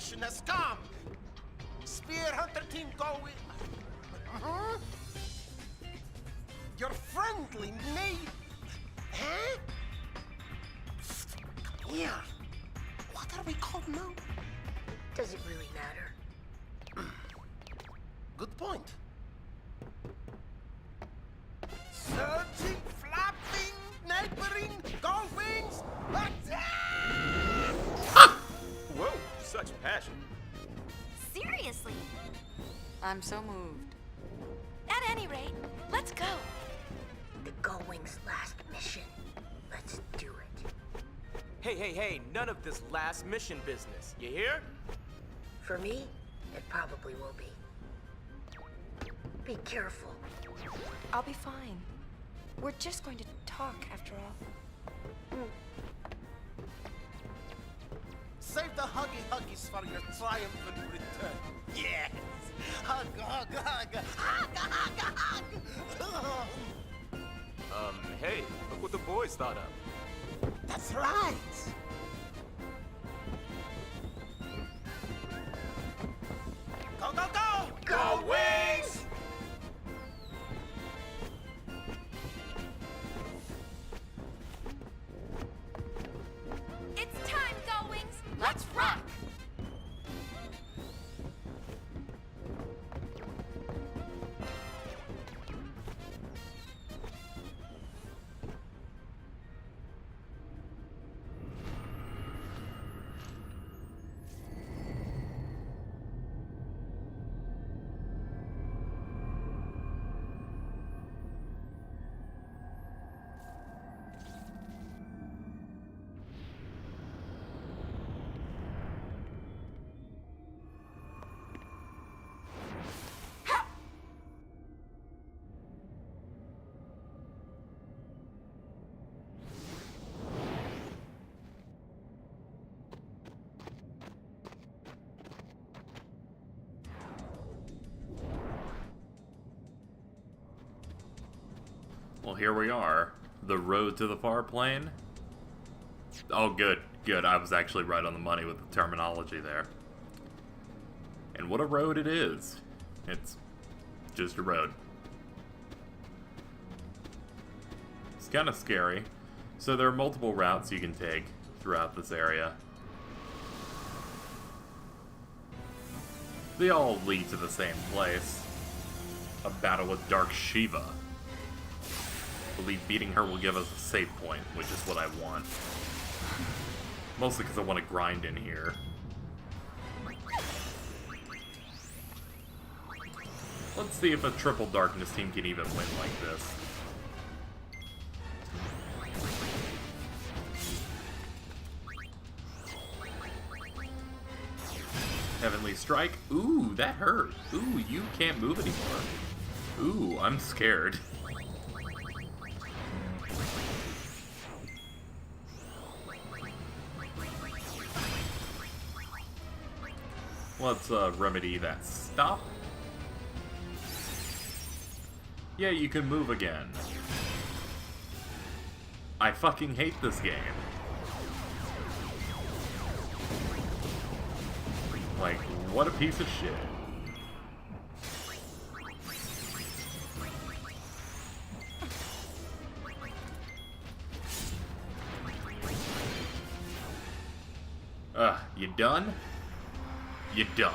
mission has come. Spear Hunter team go with... Your friendly neighbor... Huh? Come here. What are we called now? Does it really matter? Good point. Surging, flapping, neighboring, gull wings, attack! Whoa, such passion. Seriously? I'm so moved. At any rate, let's go. The Gullwing's last mission. Let's do it. Hey, none of this last mission business. You hear? For me, it probably will be. Be careful. I'll be fine. We're just going to talk after all. Save the huggies for your triumphant return. Yes! Hug, hug, hug! Hug, hug, hug! Hey, look what the boys thought of. That's right! Go, go, go! Go, Wings! It's time, Gullwings! Let's rock! Well, here we are. The road to the Farplane. Oh, good. Good. I was actually right on the money with the terminology there. And what a road it is. It's just a road. It's kind of scary. So there are multiple routes you can take throughout this area. They all lead to the same place. A battle with Dark Shiva. I believe beating her will give us a save point, which is what I want. Mostly because I want to grind in here. Let's see if a triple darkness team can even win like this. Heavenly Strike. Ooh, that hurt. Ooh, you can't move anymore. Ooh, I'm scared. Let's remedy that stop. Yeah, you can move again. I fucking hate this game. Like, what a piece of shit. You done? You done.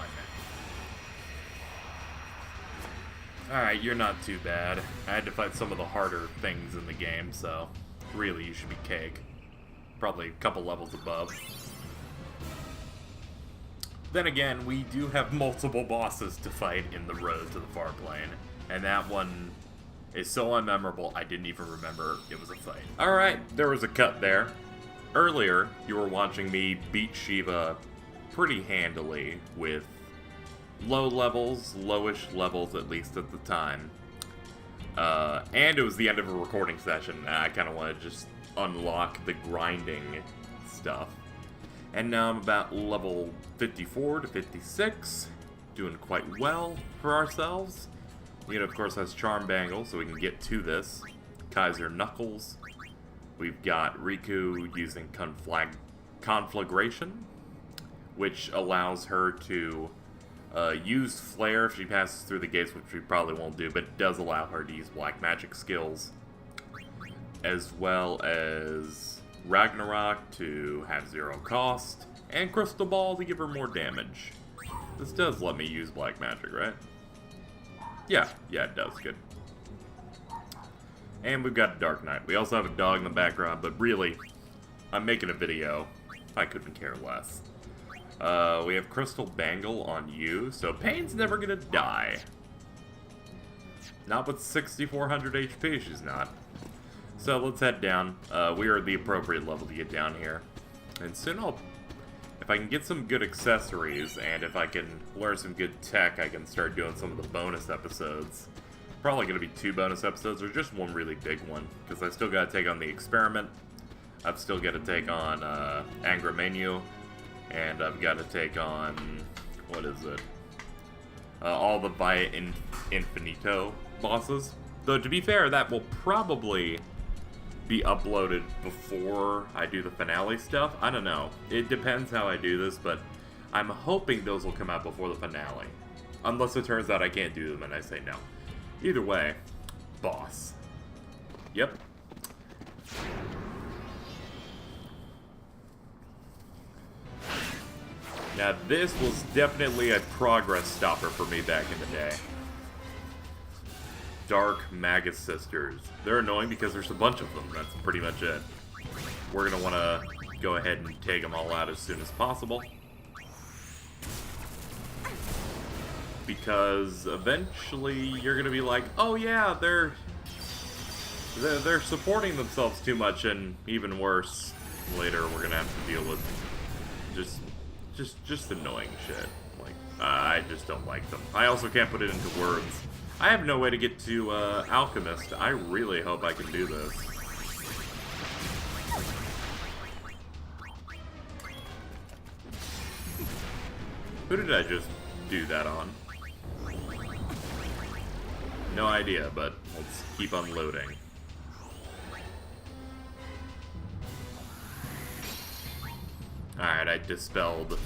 Alright, you're not too bad. I had to fight some of the harder things in the game, so really you should be cake. Probably a couple levels above. Then again, we do have multiple bosses to fight in the road to the Farplane, and that one is so unmemorable I didn't even remember it was a fight. Alright, there was a cut there. Earlier, you were watching me beat Shiva pretty handily with low levels, lowish levels at least at the time. And it was the end of a recording session. I kind of want to just unlock the grinding stuff. And now I'm about level 54 to 56, doing quite well for ourselves. We, of course, has Charm Bangle, so we can get to this. Kaiser Knuckles. We've got Riku using Conflagration. which allows her to use Flare if she passes through the gates, which she probably won't do, but it does allow her to use black magic skills, as well as Ragnarok to have 0 cost, and Crystal Ball to give her more damage. This does let me use black magic, right? Yeah, it does. Good. And we've got a Dark Knight. We also have a dog in the background, but really, I'm making a video. I couldn't care less. We have Crystal Bangle on you, so Pain's never gonna die. Not with 6,400 HP, she's not. So let's head down. We are at the appropriate level to get down here. And soon if I can get some good accessories, and if I can learn some good tech, I can start doing some of the bonus episodes. Probably going to be 2 bonus episodes, or just one really big one, because I still got to take on the Experiment. I've still got to take on Angramenu, and I've got to take on, what is it? All the Via Infinito bosses. Though, to be fair, that will probably be uploaded before I do the finale stuff. I don't know. It depends how I do this, but I'm hoping those will come out before the finale. Unless it turns out I can't do them and I say no. Either way, boss. Yep. Now this was definitely a progress stopper for me back in the day. Dark Magus sisters. They're annoying because there's a bunch of them. That's pretty much it. We're going to want to go ahead and take them all out as soon as possible. Because eventually you're going to be like, oh yeah, they're supporting themselves too much, and even worse, later we're going to have to deal with just annoying shit. Like, I just don't like them. I also can't put it into words. I have no way to get to Alchemist. I really hope I can do this. Who did I just do that on? No idea, but let's keep unloading. Alright, I dispelled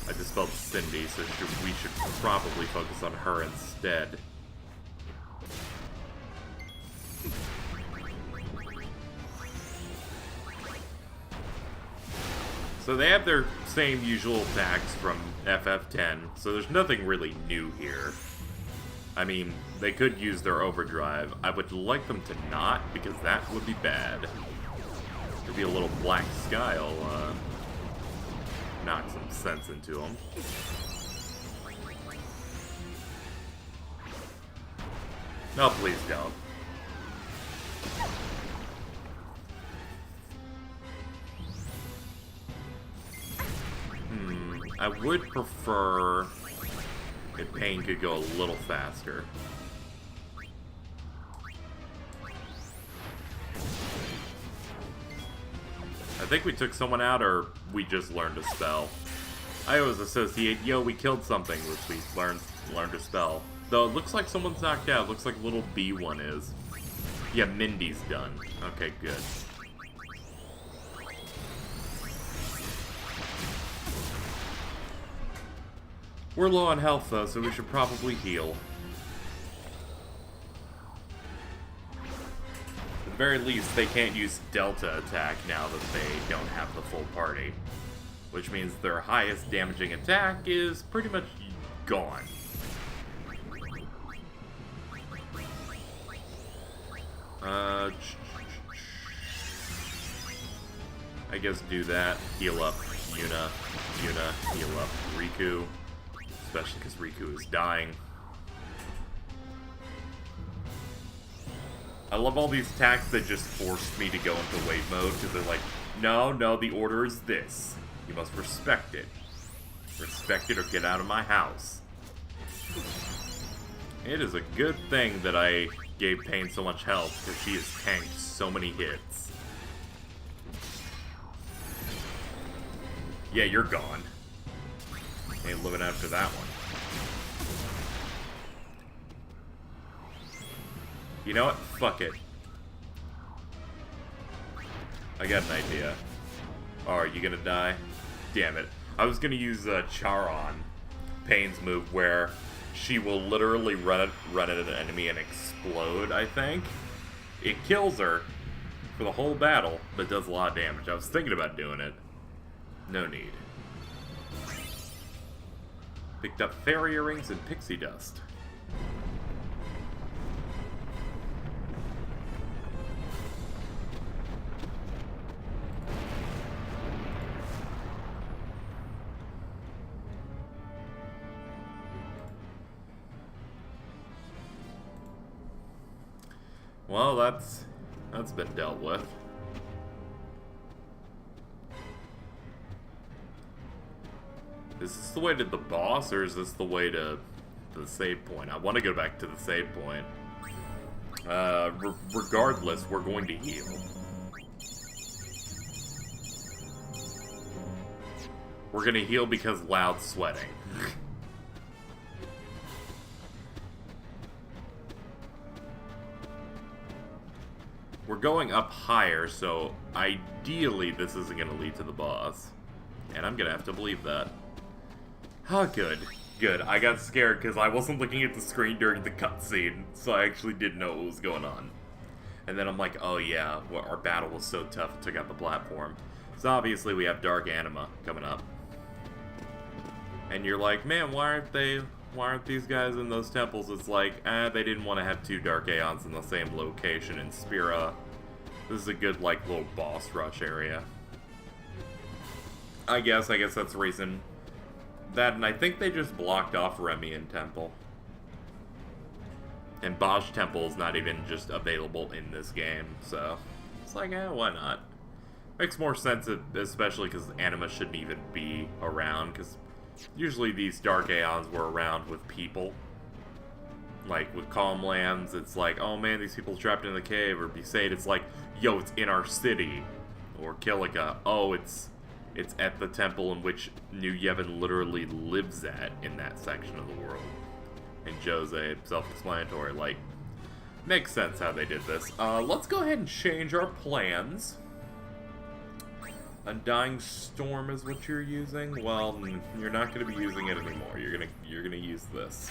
Cindy, so we should probably focus on her instead. So they have their same usual attacks from FF10, so there's nothing really new here. I mean, they could use their overdrive. I would like them to not, because that would be bad. Maybe a little black sky will knock some sense into them. No, please don't. I would prefer if Pain could go a little faster. I think we took someone out, or we just learned a spell. I always associate, yo, we killed something, which we learned a spell. Though it looks like someone's knocked out. It looks like little B1 is. Yeah, Mindy's done. Okay, good. We're low on health, though, so we should probably heal. At the very least, they can't use Delta attack now that they don't have the full party. Which means their highest damaging attack is pretty much gone. I guess do that. Heal up Yuna, heal up Riku. Especially because Riku is dying. I love all these attacks that just forced me to go into wave mode, because they're like, no, the order is this. You must respect it. Respect it or get out of my house. It is a good thing that I gave Pain so much health, because she has tanked so many hits. Yeah, you're gone. Ain't living after that one. You know what? Fuck it. I got an idea. Oh, are you gonna die? Damn it. I was gonna use Charon, Pain's move, where she will literally run at an enemy and explode, I think. It kills her for the whole battle, but does a lot of damage. I was thinking about doing it. No need. Picked up fairy earrings and pixie dust. Well, that's been dealt with. Is this the way to the boss, or is this the way to the save point? I want to go back to the save point. Regardless, we're going to heal. We're going to heal because loud sweating. We're going up higher, so ideally this isn't going to lead to the boss. And I'm going to have to believe that. Oh, good. Good. I got scared because I wasn't looking at the screen during the cutscene, so I actually didn't know what was going on. And then I'm like, oh yeah, well, our battle was so tough it took out the platform. So obviously we have Dark Anima coming up. And you're like, man, why aren't these guys in those temples? It's like, they didn't want to have two Dark Aeons in the same location in Spira. This is a good, like, little boss rush area. I guess that's the reason. That, and I think they just blocked off Remian Temple. And Bosch Temple is not even just available in this game, so it's like, why not? Makes more sense, especially because Anima shouldn't even be around, because usually these Dark Aeons were around with people. Like, with Calm Lands, it's like, oh man, these people trapped in the cave, or Besaid, it's like, yo, it's in our city. Or Kilika, oh, it's at the temple in which New Yevon literally lives at in that section of the world. And Jose, self-explanatory, like, makes sense how they did this. Let's go ahead and change our plans. Undying Storm is what you're using? Well, you're not going to be using it anymore. You're gonna use this.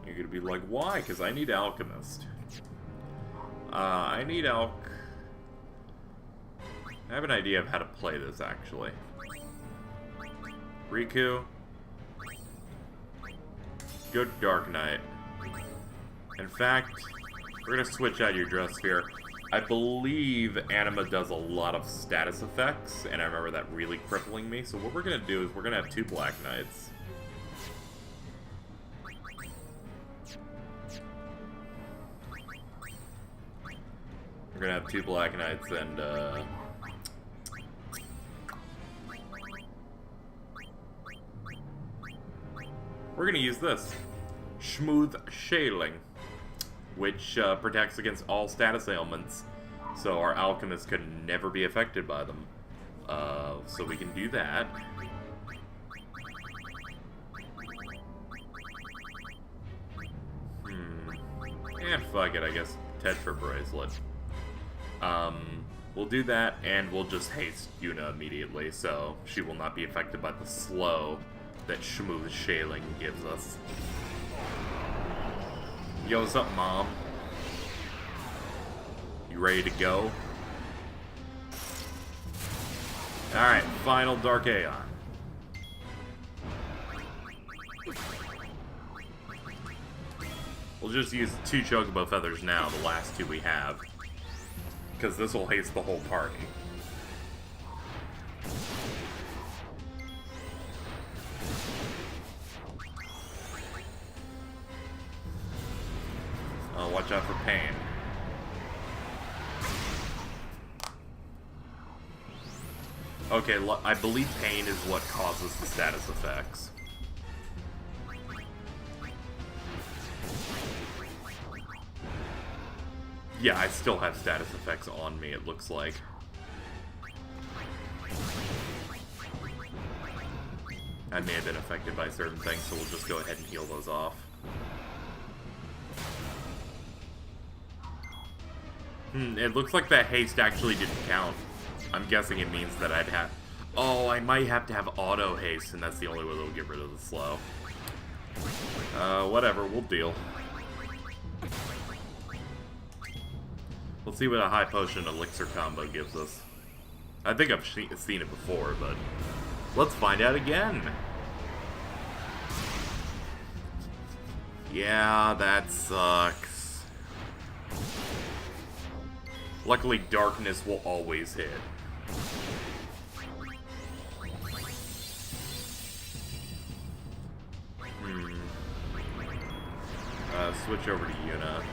You're gonna be like, why? Because I need Alchemist. I need I have an idea of how to play this, actually. Riku. Go to Dark Knight. In fact, we're gonna switch out your dress sphere. I believe Anima does a lot of status effects, and I remember that really crippling me. So what we're gonna do is we're gonna have two Black Knights. We're gonna have two Black Knights and we're gonna use this. Smooth Shaling, which protects against all status ailments, so our alchemists could never be affected by them. So we can do that. And fuck it, I guess Tetra Bracelet. We'll do that, and we'll just haste Yuna immediately, so she will not be affected by the slow that Smooth Shaling gives us. Yo, what's up, Mom? You ready to go? Alright, final Dark Aeon. We'll just use 2 Chocobo Feathers now, the last 2 we have. Because this will haste the whole party. Oh, watch out for Pain. Okay, I believe Pain is what causes the status effects. Yeah, I still have status effects on me, it looks like. I may have been affected by certain things, so we'll just go ahead and heal those off. It looks like that haste actually didn't count. I'm guessing it means that I'd have... Oh, I might have to have auto haste, and that's the only way they'll get rid of the slow. Whatever, we'll deal. Let's see what a high potion elixir combo gives us. I think I've seen it before, but let's find out again. Yeah, that sucks. Luckily, darkness will always hit. Switch over to Yuna.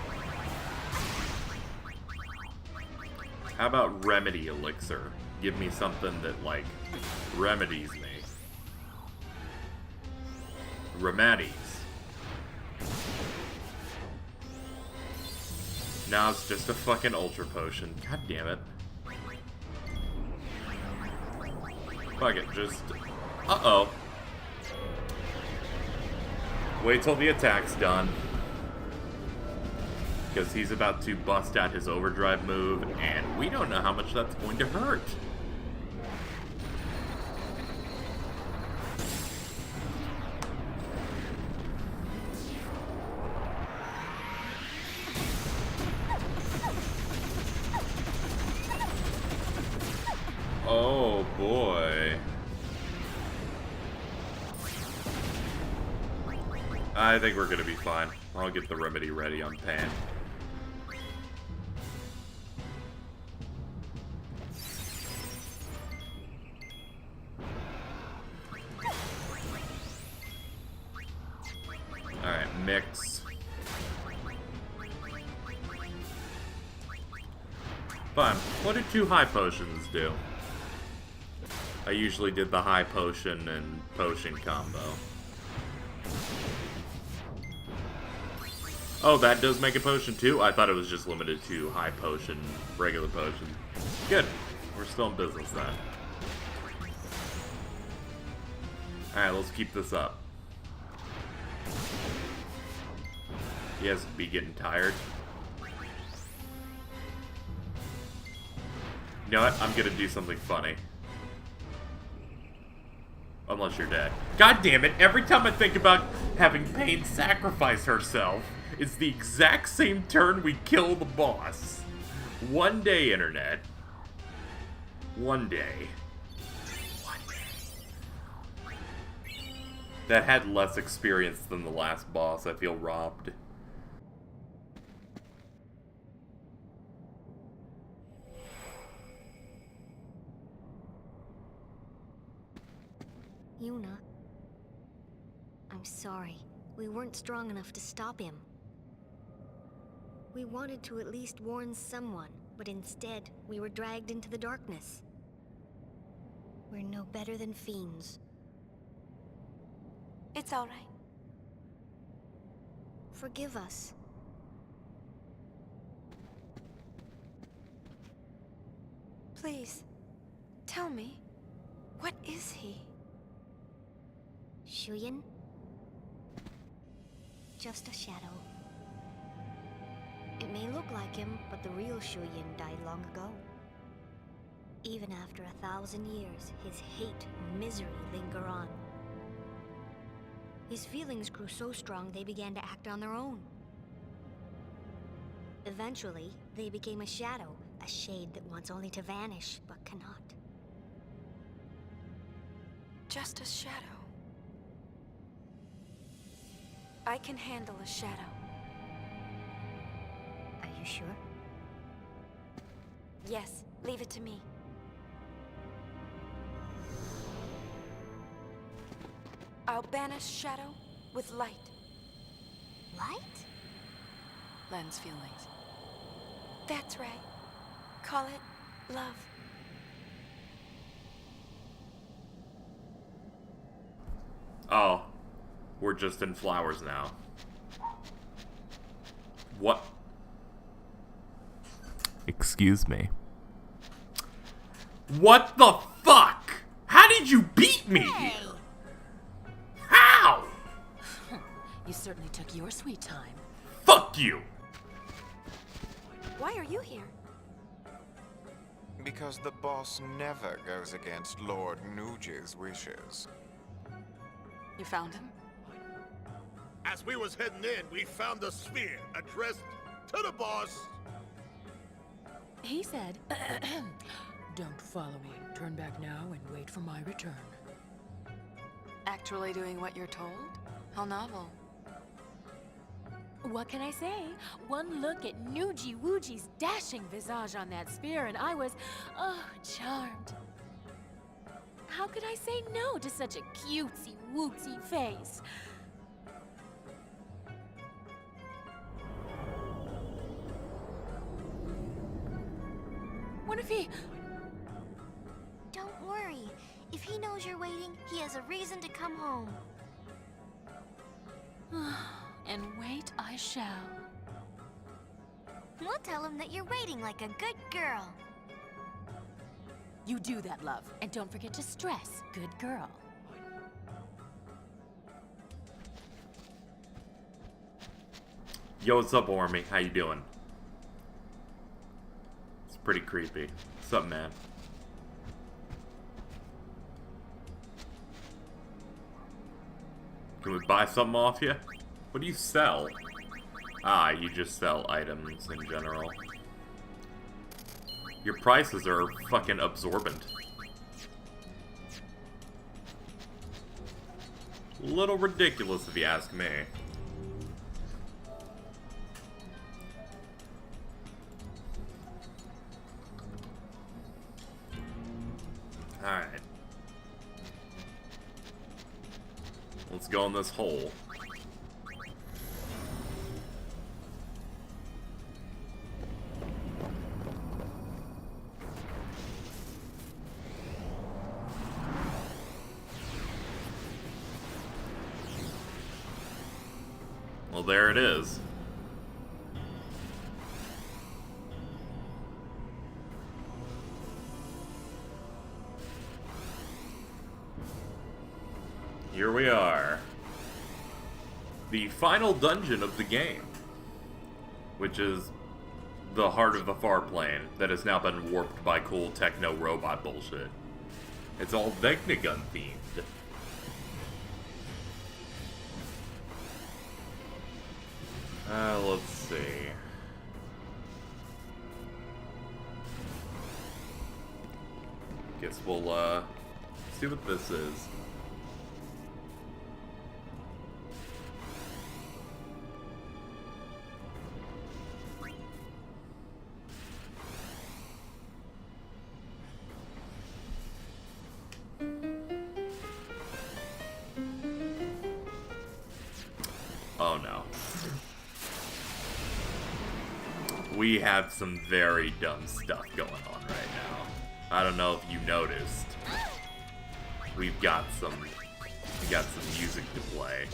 How about Remedy Elixir? Give me something that, like, remedies me. Remedies. Now it's just a fucking Ultra Potion. God damn it. Fuck it, just... Uh-oh. Wait till the attack's done. Because he's about to bust out his overdrive move, and we don't know how much that's going to hurt. Oh boy. I think we're gonna be fine. I'll get the remedy ready on Pan. Alright, mix. Fine. What do 2 high potions do? I usually did the high potion and potion combo. Oh, that does make a potion too? I thought it was just limited to high potion, regular potion. Good. We're still in business then. Alright, let's keep this up. He has to be getting tired. You know what? I'm gonna do something funny. Unless you're dead. God damn it, every time I think about having Pain sacrifice herself, it's the exact same turn we kill the boss. One day, Internet. One day. One day. That had less experience than the last boss. I feel robbed. Yuna. I'm sorry. We weren't strong enough to stop him. We wanted to at least warn someone, but instead, we were dragged into the darkness. We're no better than fiends. It's all right. Forgive us. Please, tell me, what is he? Shu Yin? Just a shadow. It may look like him, but the real Shu Yin died long ago. Even after 1,000 years, his hate and misery linger on. His feelings grew so strong they began to act on their own. Eventually, they became a shadow, a shade that wants only to vanish, but cannot. Just a shadow. I can handle a shadow. Are you sure? Yes, leave it to me. I'll banish shadow with light. Light? Len's feelings. That's right. Call it love. Oh. We're just in flowers now. What? Excuse me. What the fuck? How did you beat me? Hey. How? You certainly took your sweet time. Fuck you. Why are you here? Because because the boss never goes against Lord Nuge's wishes. You found him? As we was heading in, we found the sphere addressed to the boss. He said, "Don't follow me. Turn back now and wait for my return." Actually doing what you're told? How novel. What can I say? One look at Nuji Wuji's dashing visage on that sphere and I was, charmed. How could I say no to such a cutesy-wootsy face? What if he... Don't worry. If he knows you're waiting, he has a reason to come home. And wait I shall. We'll tell him that you're waiting like a good girl. You do that, love. And don't forget to stress, good girl. Yo, what's up, Ormy? How you doing? It's pretty creepy. What's up, man? Can we buy something off you? What do you sell? Ah, you just sell items in general. Your prices are fucking absorbent. Little ridiculous if you ask me. Alright. Let's go in this hole. Well, there it is. Here we are. The final dungeon of the game. Which is the heart of the Farplane that has now been warped by cool techno robot bullshit. It's all Vegnagun themed. Let's see. Guess we'll, see what this is. Oh no. We have some very dumb stuff going on right now. I don't know if you noticed. We got some music to play.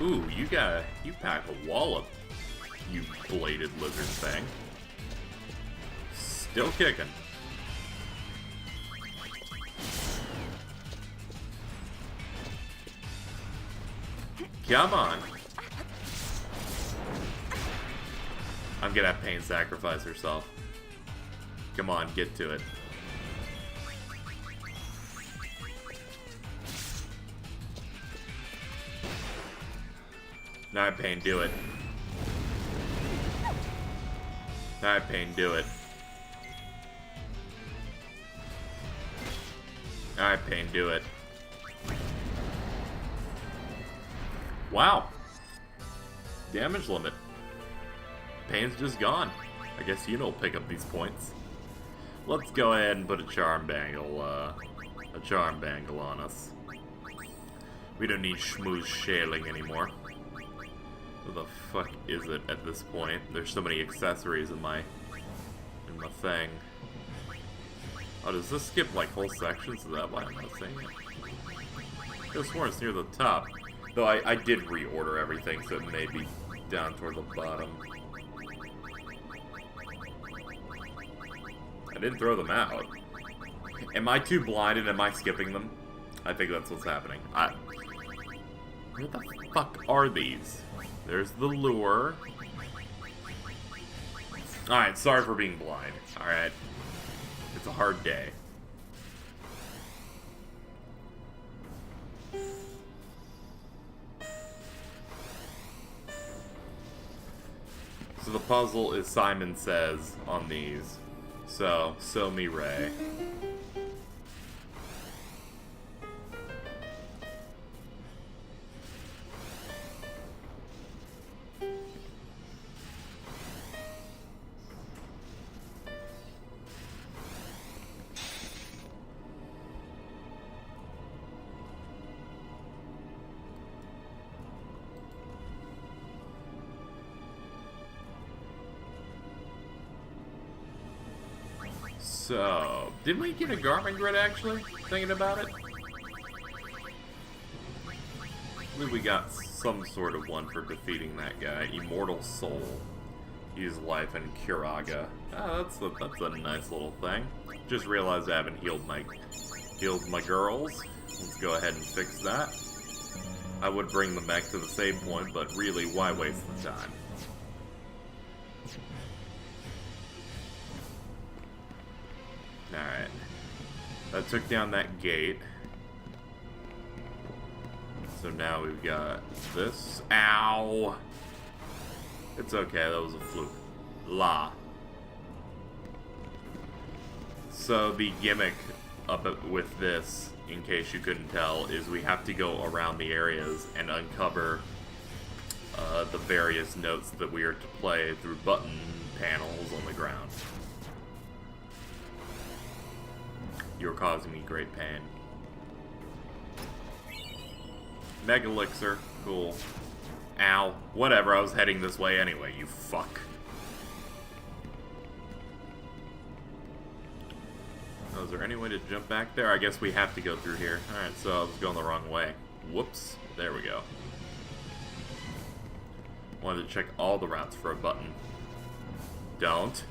Ooh, you pack a wallop, you bladed lizard thing. Still kicking. Come on. I'm gonna have Pain sacrifice herself. Come on, get to it. Alright, Pain, do it. Alright, Pain, do it. Alright, Pain, do it. Wow. Damage limit. Pain's just gone. I guess you don't pick up these points. Let's go ahead and put a charm bangle on us. We don't need schmooze shelling anymore. What the fuck is it at this point? There's so many accessories in my thing. Oh, does this skip like whole sections? Is that why I'm not seeing it? I could have sworn it's near the top. Though I did reorder everything, so it may be down toward the bottom. I didn't throw them out. Am I too blinded? Am I skipping them? I think that's what's happening. Where the fuck are these? There's the lure. Alright, sorry for being blind. Alright. It's a hard day. So the puzzle is Simon Says on these. So me Ray. So, did we get a Garmin grid actually? Thinking about it? I believe we got some sort of one for defeating that guy. Immortal Soul. Use life and Curaga. Oh, that's a nice little thing. Just realized I haven't healed my girls. Let's go ahead and fix that. I would bring them back to the save point, but really, why waste the time? Alright. That took down that gate. So now we've got this. Ow! It's okay, that was a fluke. La. So the gimmick with this, in case you couldn't tell, is we have to go around the areas and uncover the various notes that we are to play through button panels on the ground. You're causing me great pain. Mega Elixir, cool. Ow. Whatever, I was heading this way anyway, you fuck. Oh, is there any way to jump back there? I guess we have to go through here. Alright, so I was going the wrong way. Whoops. There we go. Wanted to check all the routes for a button. Don't.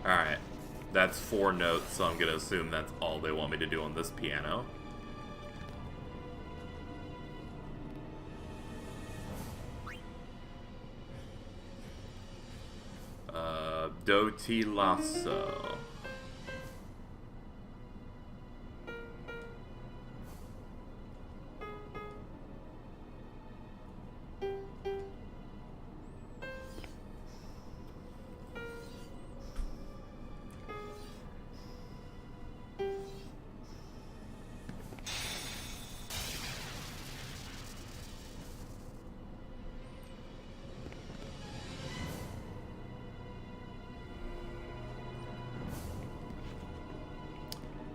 Alright. That's 4 notes, so I'm gonna assume that's all they want me to do on this piano. Do Ti Lasso.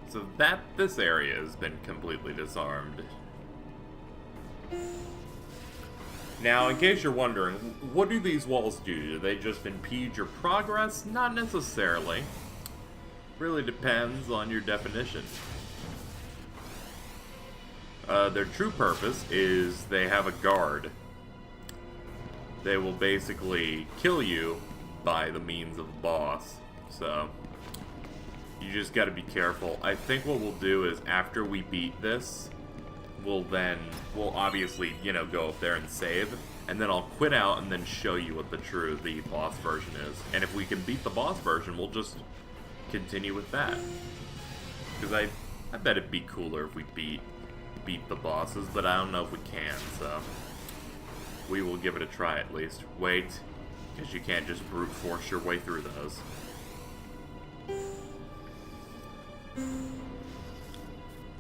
So this area has been completely disarmed. Now, in case you're wondering, what do these walls do? Do they just impede your progress? Not necessarily. Really depends on your definition. Their true purpose is they have a guard. They will basically kill you by the means of the boss. So you just gotta be careful. I think what we'll do is after we beat this, we'll obviously, you know, go up there and save, and then I'll quit out and then show you what the boss version is. And if we can beat the boss version, we'll just continue with that. Because I bet it'd be cooler if we beat the bosses, but I don't know if we can, so we will give it a try at least. Wait, because you can't just brute force your way through those.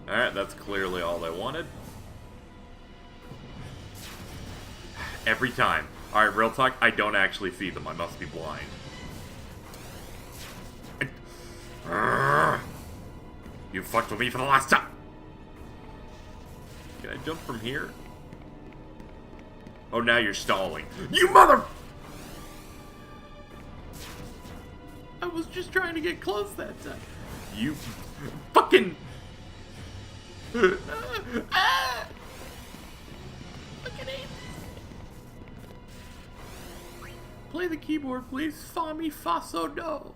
Alright, that's clearly all they wanted. Every time. Alright, real talk, I don't actually see them. I must be blind. You fucked with me for the last time! Can I jump from here? Oh, now you're stalling. You mother... I was just trying to get close that time. You fucking... Look at it. Play the keyboard, please. Fa, mi, fa, so, do.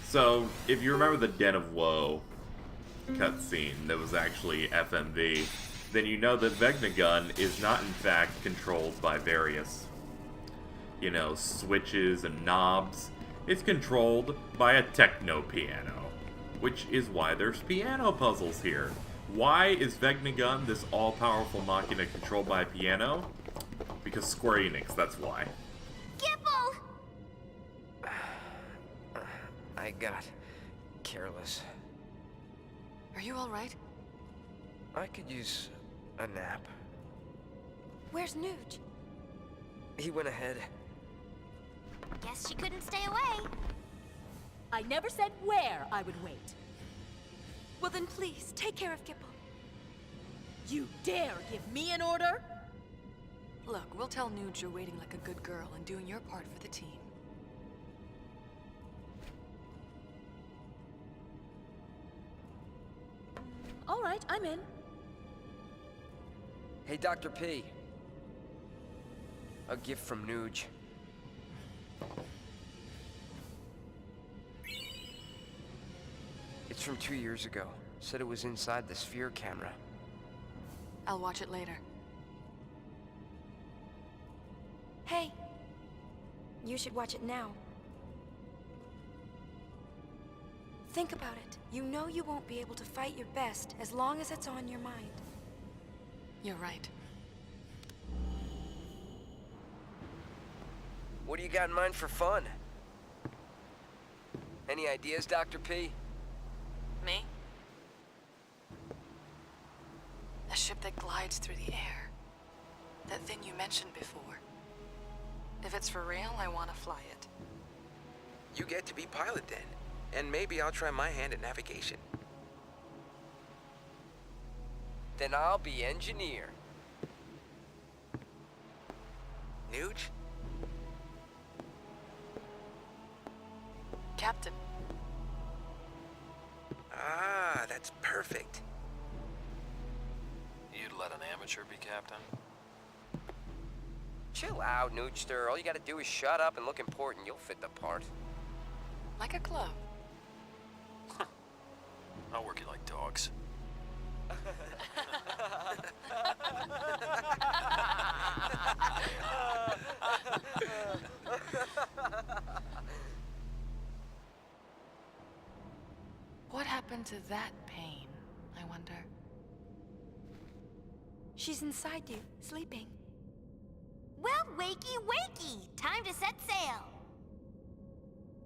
So, if you remember the Den of Woe cutscene that was actually FMV, then you know that Vegnagun is not in fact controlled by various, you know, switches and knobs. It's controlled by a techno piano, which is why there's piano puzzles here. Why is Vegnagun this all-powerful machina controlled by a piano? Because Square Enix, that's why. Gipple! I got careless. Are you alright? I could use a nap. Where's Nuge? He went ahead. Guess she couldn't stay away. I never said where I would wait. Well then please, take care of Gipple. You dare give me an order? Look, we'll tell Nuge you're waiting like a good girl and doing your part for the team. All right, I'm in. Hey, Dr. P. A gift from Nuge. It's from 2 years ago. Said it was inside the sphere camera. I'll watch it later. Hey, you should watch it now. Think about it. You know you won't be able to fight your best as long as it's on your mind. You're right. What do you got in mind for fun? Any ideas, Dr. P? Me? A ship that glides through the air. That thing you mentioned before. If it's for real, I want to fly it. You get to be pilot then. And maybe I'll try my hand at navigation. Then I'll be engineer. Nuge? Captain. Ah, that's perfect. You'd let an amateur be captain? Chill out, Noogster. All you gotta do is shut up and look important. You'll fit the part. Like a glove. I'll work you like dogs. What happened to that pain, I wonder? She's inside you, sleeping. Well, wakey, wakey! Time to set sail!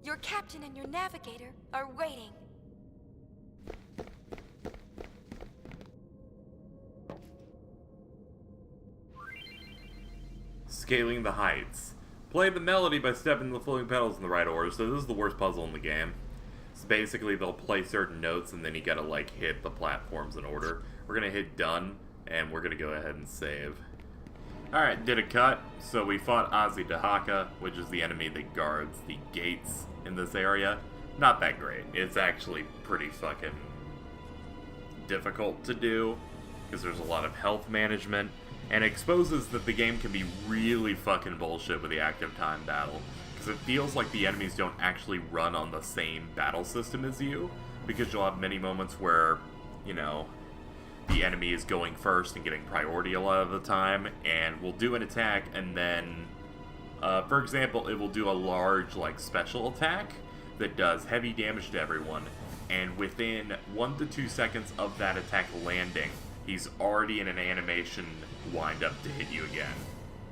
Your captain and your navigator are waiting. Scaling the heights. Play the melody by stepping the floating pedals in the right order, so this is the worst puzzle in the game. So basically they'll play certain notes and then you gotta like hit the platforms in order. We're gonna hit done, and we're gonna go ahead and save. Alright, did a cut. So we fought Ozzy Dahaka, which is the enemy that guards the gates in this area. Not that great. It's actually pretty fucking difficult to do, because there's a lot of health management, and it exposes that the game can be really fucking bullshit with the active time battle, because it feels like the enemies don't actually run on the same battle system as you, because you'll have many moments where, you know, the enemy is going first and getting priority a lot of the time, and will do an attack, and then, for example, it will do a large, like, special attack that does heavy damage to everyone, and within 1 to 2 seconds of that attack landing, he's already in an animation wind up to hit you again.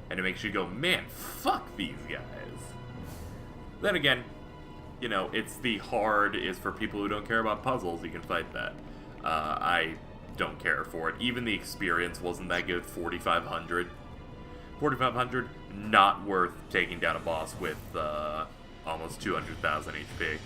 And it makes you go, man, fuck these guys. Then again, you know, it's the hard is for people who don't care about puzzles, you can fight that. I don't care for it. Even the experience wasn't that good. 4,500. 4,500, not worth taking down a boss with almost 200,000 HP.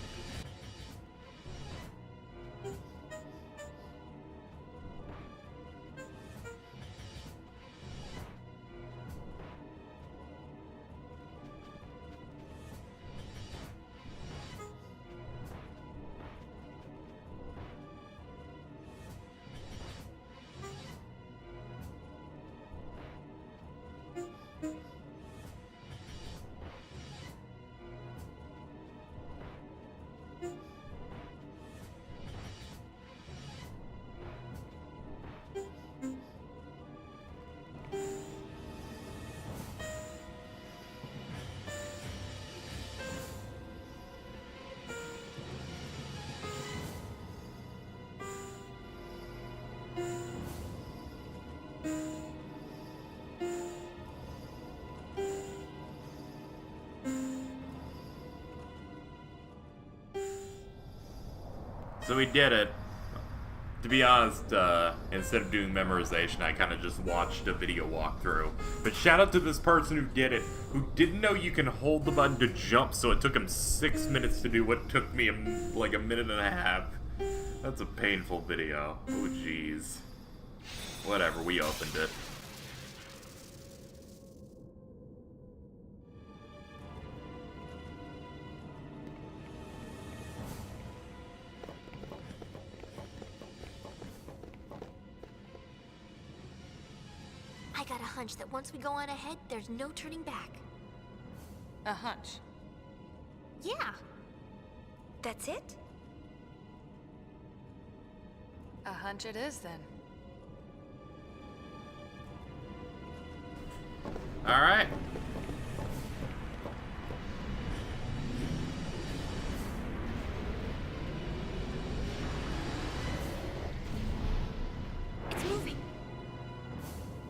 So we did it. To be honest, instead of doing memorization, I kind of just watched a video walkthrough. But shout out to this person who did it, who didn't know you can hold the button to jump, so it took him 6 minutes to do what took me like a minute and a half. That's a painful video. Oh jeez. Whatever, we opened it. I got a hunch that once we go on ahead, there's no turning back. A hunch. Yeah. That's it? A hunch it is, then. Alright.